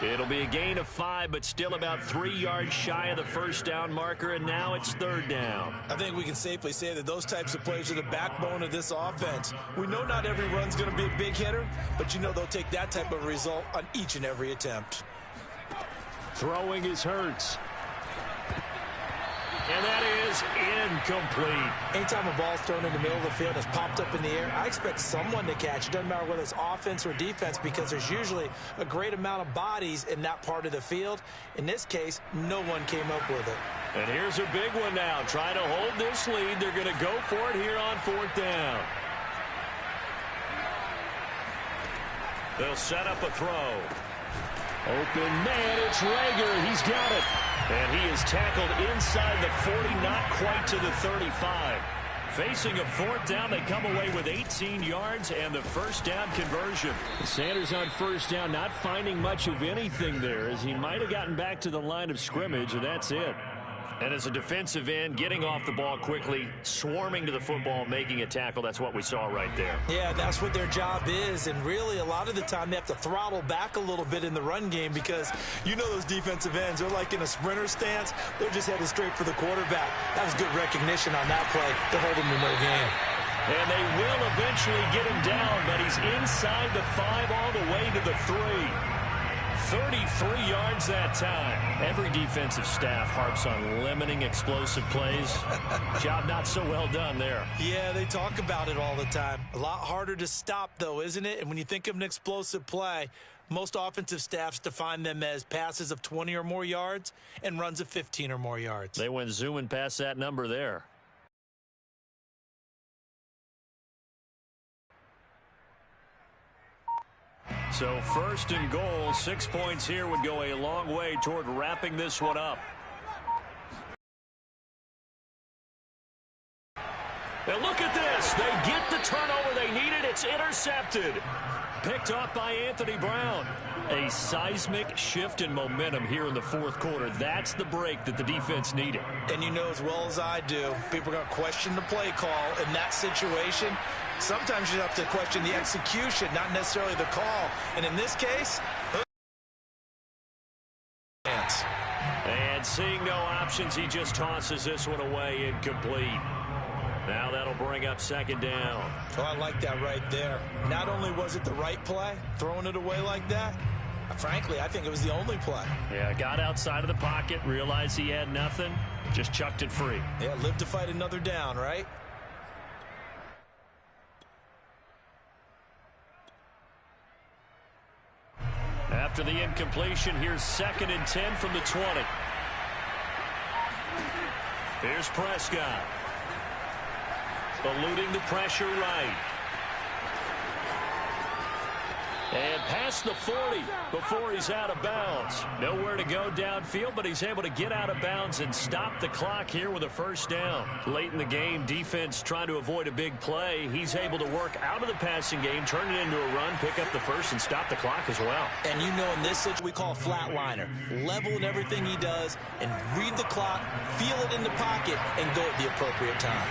It'll be a gain of 5, but still about 3 yards shy of the 1st down marker, and now it's 3rd down. I think we can safely say that those types of plays are the backbone of this offense. We know not every run's going to be a big hitter, but you know they'll take that type of result on each and every attempt. Throwing is Hurts. And that is incomplete. Anytime a ball's thrown in the middle of the field, it's popped up in the air, I expect someone to catch. It doesn't matter whether it's offense or defense because there's usually a great amount of bodies in that part of the field. In this case, no one came up with it. And here's a big one now. Trying to hold this lead. They're going to go for it here on 4th down. They'll set up a throw. Open man, it's Rager. He's got it. And he is tackled inside the 40, not quite to the 35. Facing a 4th down, they come away with 18 yards and the 1st down conversion. Sanders on 1st down, not finding much of anything there as he might have gotten back to the line of scrimmage, and that's it. And as a defensive end, getting off the ball quickly, swarming to the football, making a tackle, that's what we saw right there. Yeah, that's what their job is, and really a lot of the time they have to throttle back a little bit in the run game because you know those defensive ends, they're like in a sprinter stance. They're just headed straight for the quarterback. That was good recognition on that play to hold him to no gain. And they will eventually get him down, but he's inside the 5 all the way to the 3. 33 yards that time. Every defensive staff harps on limiting explosive plays. Job not so well done there. Yeah, they talk about it all the time. A lot harder to stop, though, isn't it? And when you think of an explosive play, most offensive staffs define them as passes of 20 or more yards and runs of 15 or more yards. They went zooming past that number there. So first and goal, 6 points here would go a long way toward wrapping this one up. And look at this. They get the turnover they needed. It's intercepted. Picked off by Anthony Brown. A seismic shift in momentum here in the fourth quarter. That's the break that the defense needed. And you know as well as I do, people are going to question the play call in that situation. Sometimes you have to question the execution, not necessarily the call. And in this case, and seeing no options, he just tosses this one away incomplete. Now that'll bring up second down. Oh, I like that right there. Not only was it the right play, throwing it away like that, frankly, I think it was the only play. Yeah, got outside of the pocket, realized he had nothing, just chucked it free. Yeah, live to fight another down, right? After the incompletion, here's 2nd and 10 from the 20. Here's Prescott. Eluding the pressure right. And past the 40 before he's out of bounds. Nowhere to go downfield, but he's able to get out of bounds and stop the clock here with a first down. Late in the game, defense trying to avoid a big play. He's able to work out of the passing game, turn it into a run, pick up the first, and stop the clock as well. And you know in this situation we call flatliner. Level in everything he does and read the clock, feel it in the pocket, and go at the appropriate time.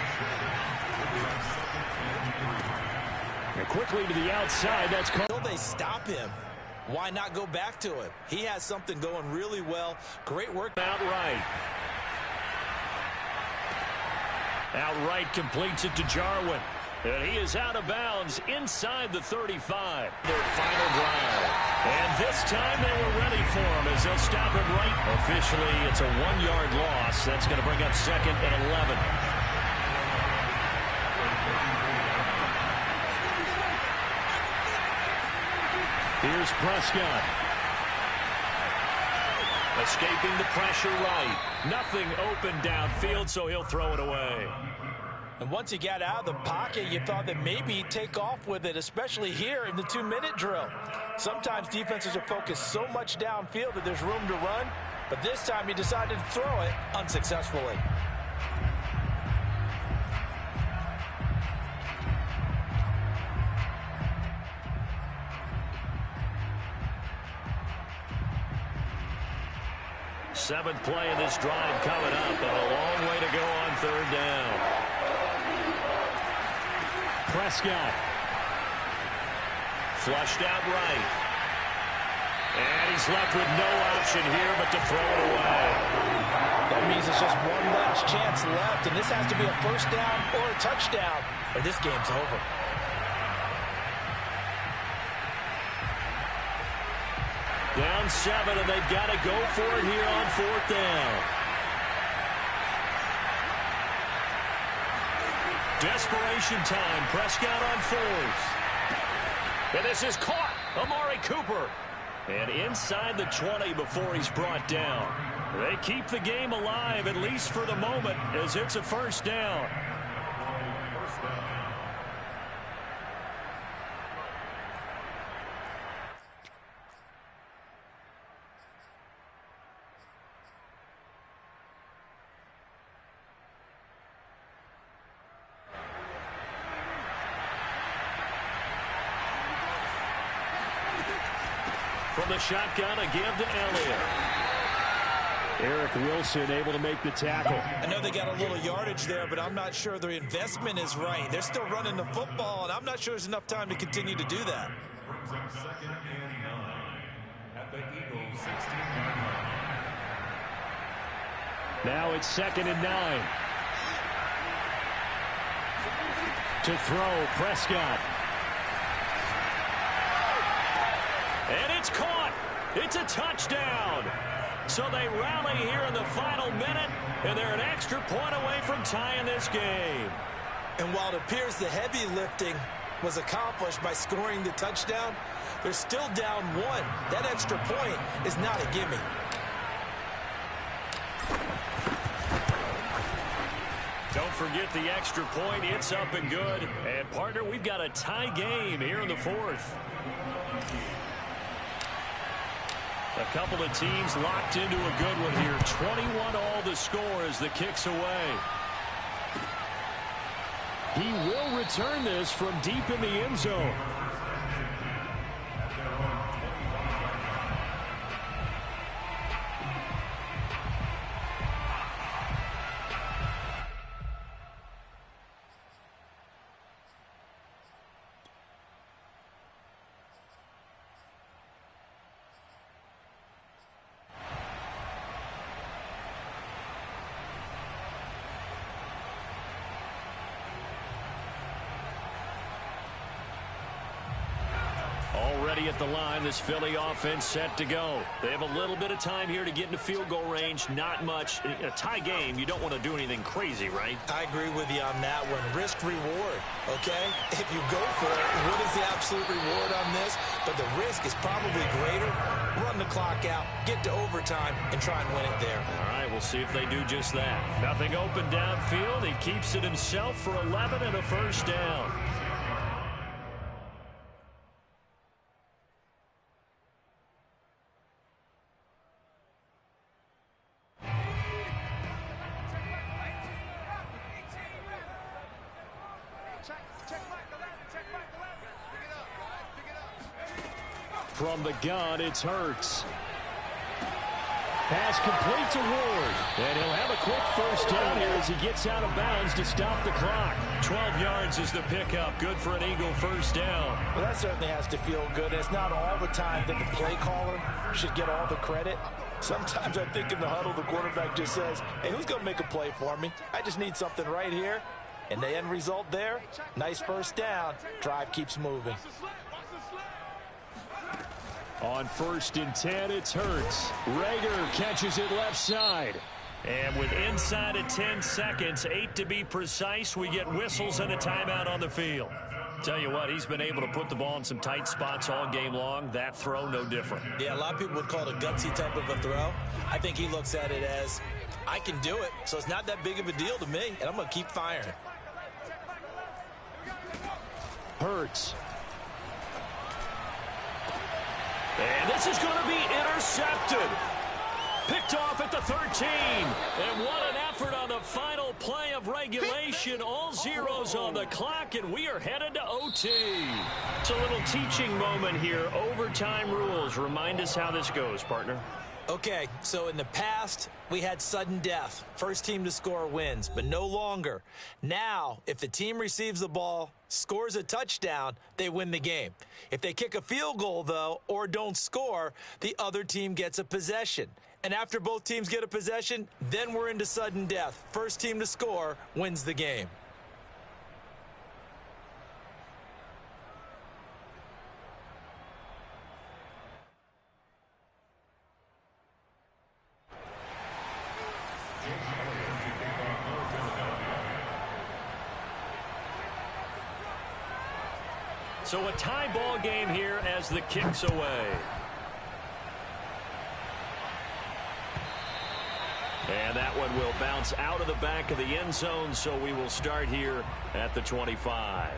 And quickly to the outside, that's called. Will they stop him? Why not go back to him? He has something going really well. Great work. Outright. Outright completes it to Jarwin. And he is out of bounds inside the 35. Their final drive. And this time they were ready for him as they'll stop him right. Officially, it's a 1-yard loss. That's going to bring up 2nd and 11. Here's Prescott. Escaping the pressure right. Nothing open downfield, so he'll throw it away. And once he got out of the pocket, you thought that maybe he'd take off with it, especially here in the 2-minute drill. Sometimes defenses are focused so much downfield that there's room to run, but this time he decided to throw it unsuccessfully. Seventh play of this drive coming up, and a long way to go on 3rd down. Prescott. Flushed out right. And he's left with no option here but to throw it away. That means it's just one last chance left, and this has to be a first down or a touchdown, or this game's over. Down 7, and they've got to go for it here on 4th down. Desperation time. Prescott on 4th. And this is caught. Amari Cooper. And inside the 20 before he's brought down. They keep the game alive, at least for the moment, as it's a first down. From the shotgun, a give to Elliott. Eric Wilson able to make the tackle. I know they got a little yardage there, but I'm not sure their investment is right. They're still running the football, and I'm not sure there's enough time to continue to do that. Brings up 2nd and 9 at the Eagles 16-yard line. Now it's 2nd and 9. To throw, Prescott. And it's caught. It's a touchdown. So they rally here in the final minute, and they're an extra point away from tying this game. And while it appears the heavy lifting was accomplished by scoring the touchdown, they're still down one. That extra point is not a gimme. Don't forget the extra point. It's up and good. And, partner, we've got a tie game here in the fourth. A couple of teams locked into a good one here. 21-all the score as the kick's away. He will return this from deep in the end zone. Already at the line, this Philly offense set to go. They have a little bit of time here to get into field goal range. Not much. In a tie game, you don't want to do anything crazy, right? I agree with you on that one. Risk reward, okay? If you go for it, what is the absolute reward on this? But the risk is probably greater. Run the clock out, get to overtime, and try and win it there. All right, we'll see if they do just that. Nothing open downfield. He keeps it himself for 11 and a first down. From the gun, it's Hurts. Pass complete to Ward. And he'll have a quick first down here as he gets out of bounds to stop the clock. 12 yards is the pickup. Good for an Eagle first down. Well, that certainly has to feel good. It's not all the time that the play caller should get all the credit. Sometimes I think in the huddle, the quarterback just says, hey, who's going to make a play for me? I just need something right here. And the end result there, nice first down. Drive keeps moving. On 1st and 10, it's Hurts. Rager catches it left side. And with inside of 10 seconds, 8 to be precise, we get whistles and a timeout on the field. Tell you what, he's been able to put the ball in some tight spots all game long. That throw, no different. Yeah, a lot of people would call it a gutsy type of a throw. I think he looks at it as, I can do it, so it's not that big of a deal to me, and I'm going to keep firing. Hurts. And this is going to be intercepted. Picked off at the 13. And what an effort on the final play of regulation. All zeros on the clock, and we are headed to OT. It's a little teaching moment here. Overtime rules. Remind us how this goes, partner. Okay, so in the past, we had sudden death. First team to score wins, but no longer. Now, if the team receives the ball, scores a touchdown, they win the game. If they kick a field goal, though, or don't score, the other team gets a possession. And after both teams get a possession, then we're into sudden death. First team to score wins the game. So a tie ball game here as the kick's away. And that one will bounce out of the back of the end zone, so we will start here at the 25.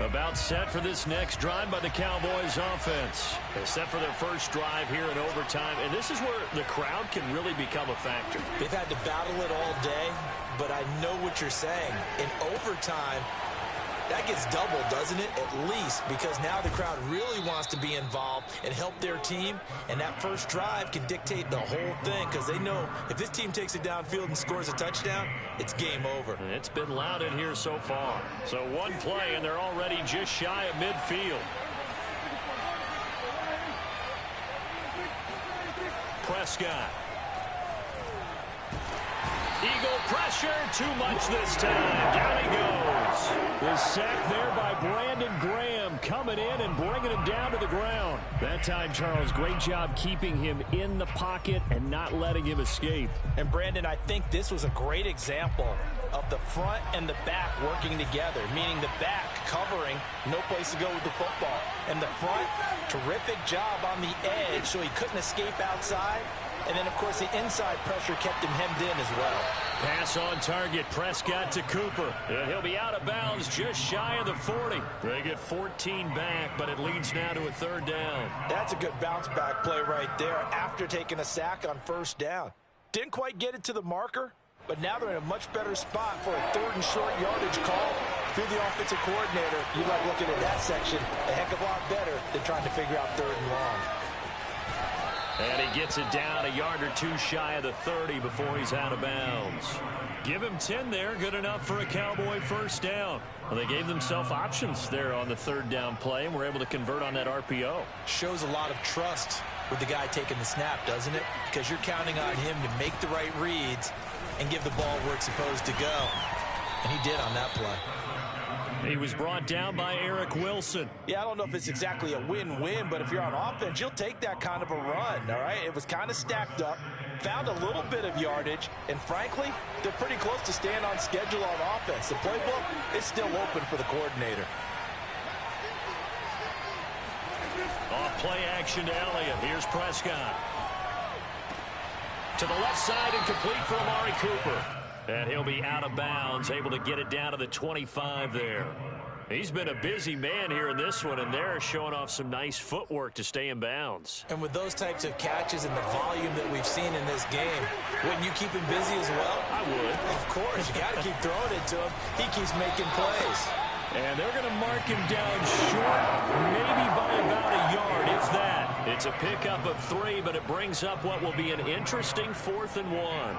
About set for this next drive by the Cowboys offense. They're set for their first drive here in overtime, and this is where the crowd can really become a factor. They've had to battle it all day, but I know what you're saying. In overtime, that gets doubled, doesn't it? At least, because now the crowd really wants to be involved and help their team, and that first drive can dictate the whole thing because they know if this team takes it downfield and scores a touchdown, it's game over. And it's been loud in here so far. So one play, and they're already just shy of midfield. Prescott Eagle pressure, too much this time. Down he goes. The sack there by Brandon Graham, coming in and bringing him down to the ground. That time, Charles, great job keeping him in the pocket and not letting him escape. And Brandon, I think this was a great example of the front and the back working together, meaning the back covering, no place to go with the football. And the front, terrific job on the edge so he couldn't escape outside. And then, of course, the inside pressure kept him hemmed in as well. Pass on target, Prescott to Cooper. And he'll be out of bounds just shy of the 40. They get 14 back, but it leads now to a third down. That's a good bounce-back play right there after taking a sack on first down. Didn't quite get it to the marker, but now they're in a much better spot for a third and short yardage call through the offensive coordinator. You like looking at that section a heck of a lot better than trying to figure out third and long. And he gets it down a yard or two shy of the 30 before he's out of bounds. Give him 10 there, good enough for a Cowboy first down. Well, they gave themselves options there on the third down play and were able to convert on that RPO. Shows a lot of trust with the guy taking the snap, doesn't it? Because you're counting on him to make the right reads and give the ball where it's supposed to go. And he did on that play. He was brought down by Eric Wilson. Yeah, I don't know if it's exactly a win-win, but if you're on offense, you'll take that kind of a run, all right? It was kind of stacked up, found a little bit of yardage, and frankly, they're pretty close to staying on schedule on offense. The playbook is still open for the coordinator. Off play action to Elliott. Here's Prescott. To the left side and complete for Amari Cooper. And he'll be out of bounds, able to get it down to the 25 there. He's been a busy man here in this one, and they're showing off some nice footwork to stay in bounds. And with those types of catches and the volume that we've seen in this game, wouldn't you keep him busy as well? I would. Of course. You got to keep throwing it to him. He keeps making plays. And they're going to mark him down short, maybe by about a yard, if that. It's a pickup of 3, but it brings up what will be an interesting 4th and 1.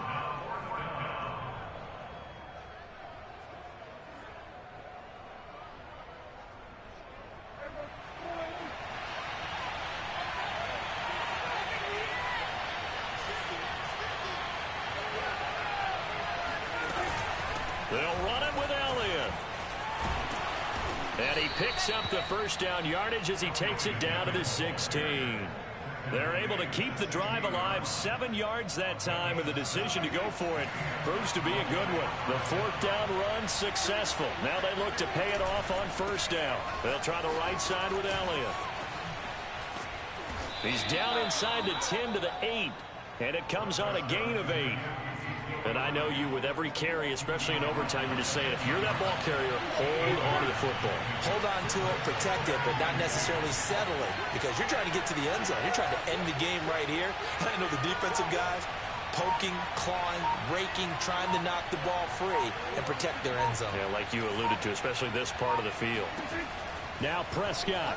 They'll run it with Elliott. And he picks up the first down yardage as he takes it down to the 16. They're able to keep the drive alive, 7 yards that time, and the decision to go for it proves to be a good one. The 4th down run successful. Now they look to pay it off on first down. They'll try the right side with Elliott. He's down inside the 10 to the 8, and it comes on a gain of 8. And I know you, with every carry, especially in overtime, you're just saying, if you're that ball carrier, hold on to the football. Hold on to it, protect it, but not necessarily settle it, because you're trying to get to the end zone. You're trying to end the game right here. And I know the defensive guys poking, clawing, raking, trying to knock the ball free and protect their end zone. Yeah, like you alluded to, especially this part of the field. Now Prescott.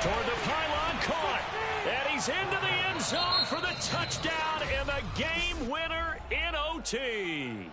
Toward the pylon, caught. And he's into the end zone for the touchdown and the game winner in OT.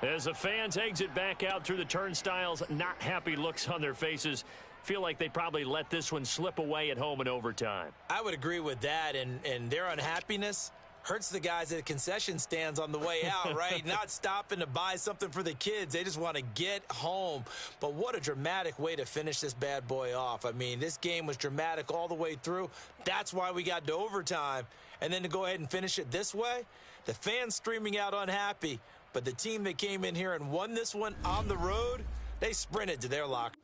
As the fans exit back out through the turnstiles, not happy looks on their faces. Feel like they probably let this one slip away at home in overtime. I would agree with that, and their unhappiness hurts the guys at the concession stands on the way out, right? Not stopping to buy something for the kids. They just want to get home. But what a dramatic way to finish this bad boy off. I mean, this game was dramatic all the way through. That's why we got to overtime. And then to go ahead and finish it this way, the fans streaming out unhappy. But the team that came in here and won this one on the road, they sprinted to their locker.